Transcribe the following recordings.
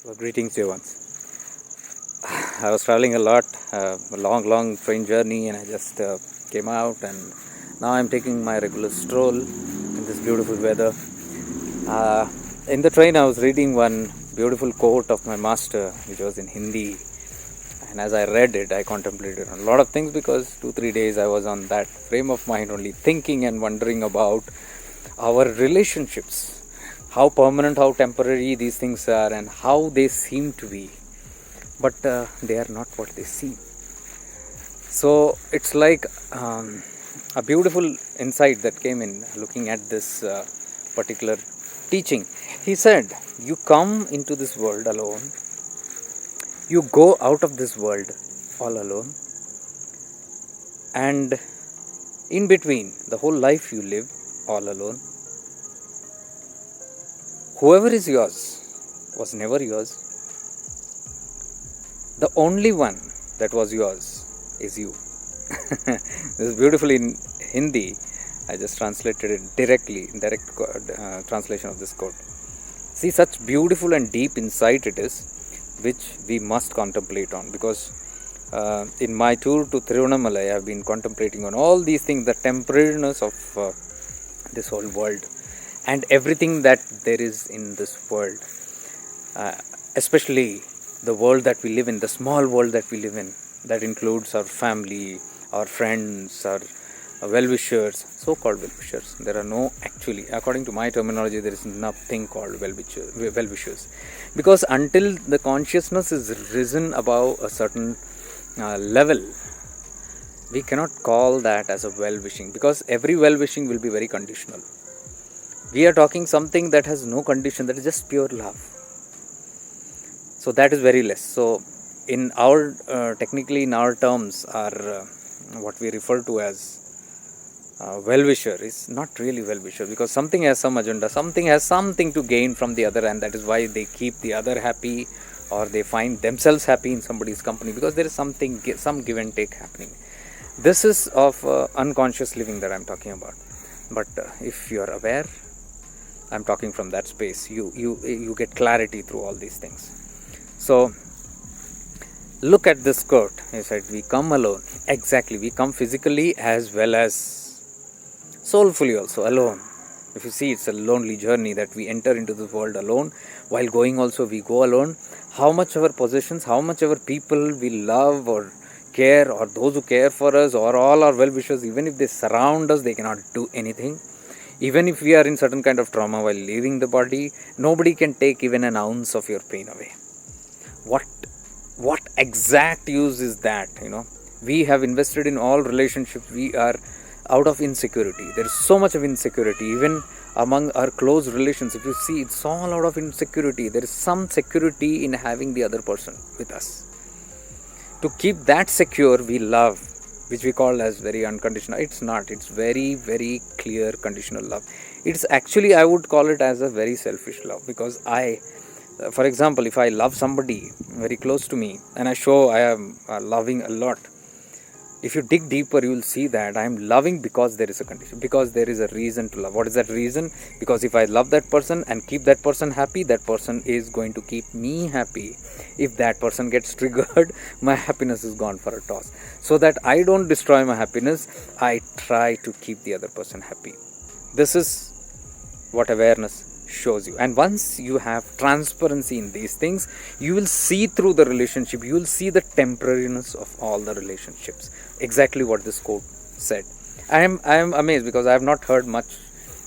Well, greetings, dear ones. I was traveling a lot, a long train journey, and I just came out, and now I'm taking my regular stroll in this beautiful weather. Uh, in the train, I was reading one beautiful quote of my master, which was in Hindi, and as I read it, I contemplated on a lot of things because 2-3 days I was on that frame of mind, only thinking and wondering about our relationships, how permanent, how temporary these things are, and how they seem to be, but they are not what they seem. So it's like a beautiful insight that came in looking at this particular teaching. He said, you come into this world alone, you go out of this world all alone, and in between the whole life you live all alone. Whoever is yours was never yours. The only one that was yours is you. This is beautiful in Hindi. I just translated it directly, in direct translation of this quote. See, such beautiful and deep insight it is, which we must contemplate on, because in my tour to Tiruvannamalai, I have been contemplating on all these things, the temporariness of this whole world and everything that there is in this world, especially the world that we live in, the small world that we live in, that includes our family, our friends, our well-wishers, so-called well-wishers. There are no, actually, according to my terminology, there is nothing called well-wishers. Because until the consciousness is risen above a certain level, we cannot call that as a well-wishing, because every well-wishing will be very conditional. We are talking something that has no condition, that is just pure love. So that is very less. So in our, technically in our terms, our what we refer to as well-wisher is not really well-wisher, because something has some agenda, something has something to gain from the other, and that is why they keep the other happy, or they find themselves happy in somebody's company, because there is something, some give and take happening. This is of unconscious living that I'm talking about. But if you are aware, I'm talking from that space. You get clarity through all these things. So look at this quote. He said, we come alone. Exactly, we come physically as well as soulfully also alone. If you see, it's a lonely journey that we enter into this world alone. While going also, we go alone. How much our possessions, how much our people we love or care, or those who care for us, or all our well-wishers, even if they surround us, they cannot do anything. Even if we are in certain kind of trauma while leaving the body, nobody can take even an ounce of your pain away. What exact use is that? We have invested in all relationships. We are out of insecurity. There is so much of insecurity, even among our close relations. If you see, it's all out of insecurity. There is some security in having the other person with us. To keep that secure, we love, which we call as very unconditional. It's not. It's very, very clear conditional love. It's actually, I would call it as a very selfish love, because for example, if I love somebody very close to me and I show I am loving a lot, if you dig deeper, you will see that I am loving because there is a condition, because there is a reason to love. What is that reason? Because if I love that person and keep that person happy, that person is going to keep me happy. If that person gets triggered, my happiness is gone for a toss. So that I don't destroy my happiness, I try to keep the other person happy. This is what awareness shows you. And once you have transparency in these things, you will see through the relationship, you will see the temporariness of all the relationships. Exactly what this quote said. I am amazed, because I have not heard much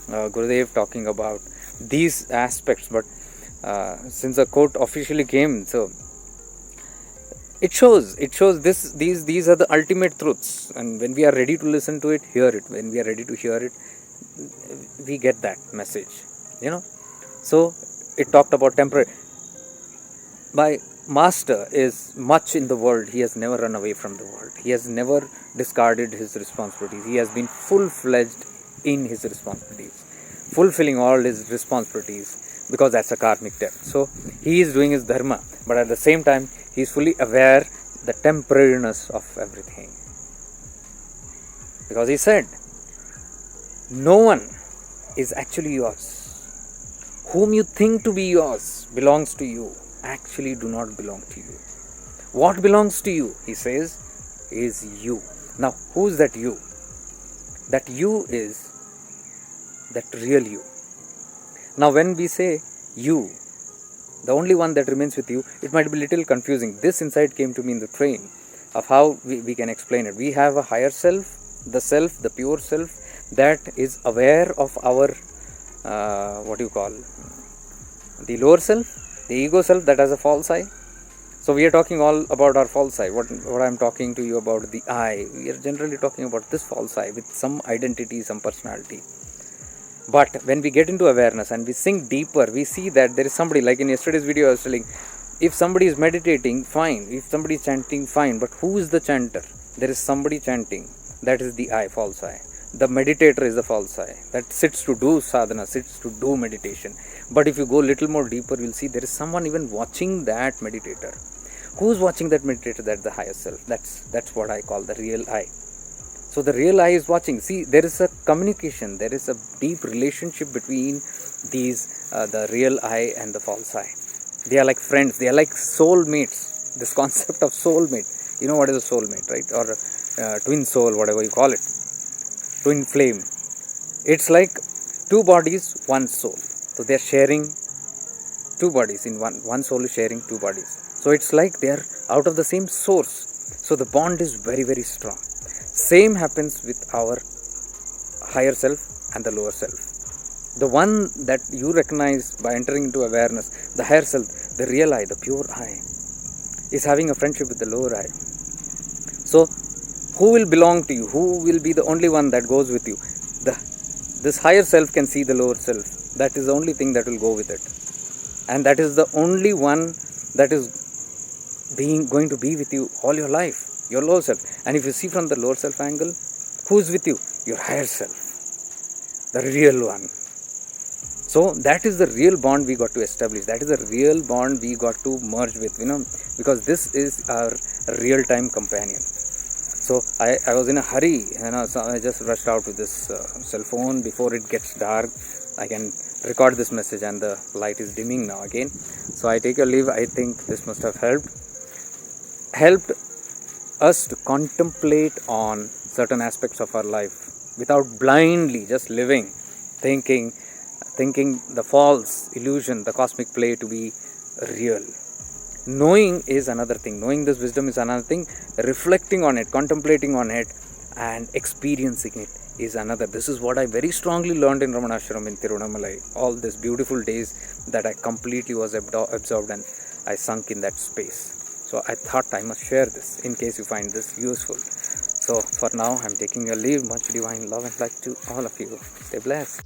Gurudev talking about these aspects, but since the quote officially came, so it shows these are the ultimate truths, and when we are ready to listen to it, hear it. When we are ready to hear it, we get that message. So it talked about temporary. My master is much in the world. He has never run away from the world. He has never discarded his responsibilities. He has been full-fledged in his responsibilities, fulfilling all his responsibilities, because that's a karmic debt. So he is doing his dharma, but at the same time, he is fully aware the temporariness of everything. Because he said, no one is actually yours. Whom you think to be yours belongs to you. actually do not belong to you. What belongs to you, he says, is you. Now, who's that you? That you is that real you. Now, when we say you, the only one that remains with you, it might be a little confusing. This insight came to me in the train of how we can explain it. We have a higher self, the pure self, that is aware of our, the lower self, the ego self that has a false I. So we are talking all about our false I. What I'm talking to you about the I, we are generally talking about this false I with some identity, some personality. But when we get into awareness and we sink deeper, we see that there is somebody, like in yesterday's video I was telling, if somebody is meditating, fine. If somebody is chanting, fine. But who is the chanter? There is somebody chanting. That is the I, false I. The meditator is the false I. That sits to do sadhana, sits to do meditation. But if you go a little more deeper, you'll see there is someone even watching that meditator. Who's watching that meditator? That's the higher self. That's what I call the real I. So the real I is watching. See, there is a communication. There is a deep relationship between these, the real I and the false I. They are like friends. They are like soulmates. This concept of soulmate. You know what is a soulmate, right? Or twin soul, whatever you call it. Twin flame. It's like two bodies, one soul. So they are sharing two bodies. In one soul is sharing two bodies. So it's like they are out of the same source. So the bond is very, very strong. Same happens with our higher self and the lower self. The one that you recognize by entering into awareness, the higher self, the real I, the pure I, is having a friendship with the lower I. So who will belong to you? Who will be the only one that goes with you? This higher self can see the lower self. That is the only thing that will go with it. And that is the only one that is going to be with you all your life. Your lower self. And if you see from the lower self angle, who is with you? Your higher self, the real one. So that is the real bond we got to establish. That is the real bond we got to merge with, because this is our real-time companion. So I was in a hurry, so I just rushed out with this cell phone before it gets dark. I can record this message and the light is dimming now again. So I take your leave. I think this must have helped us to contemplate on certain aspects of our life without blindly just living, thinking the false illusion, the cosmic play to be real. Knowing is another thing. Knowing this wisdom is another thing. Reflecting on it, contemplating on it, and experiencing it is another. This is what I very strongly learned in Ramanashram in Tiruvannamalai. All these beautiful days that I completely was absorbed and I sunk in that space. So I thought I must share this in case you find this useful. So for now, I'm taking your leave. Much divine love and light to all of you. Stay blessed.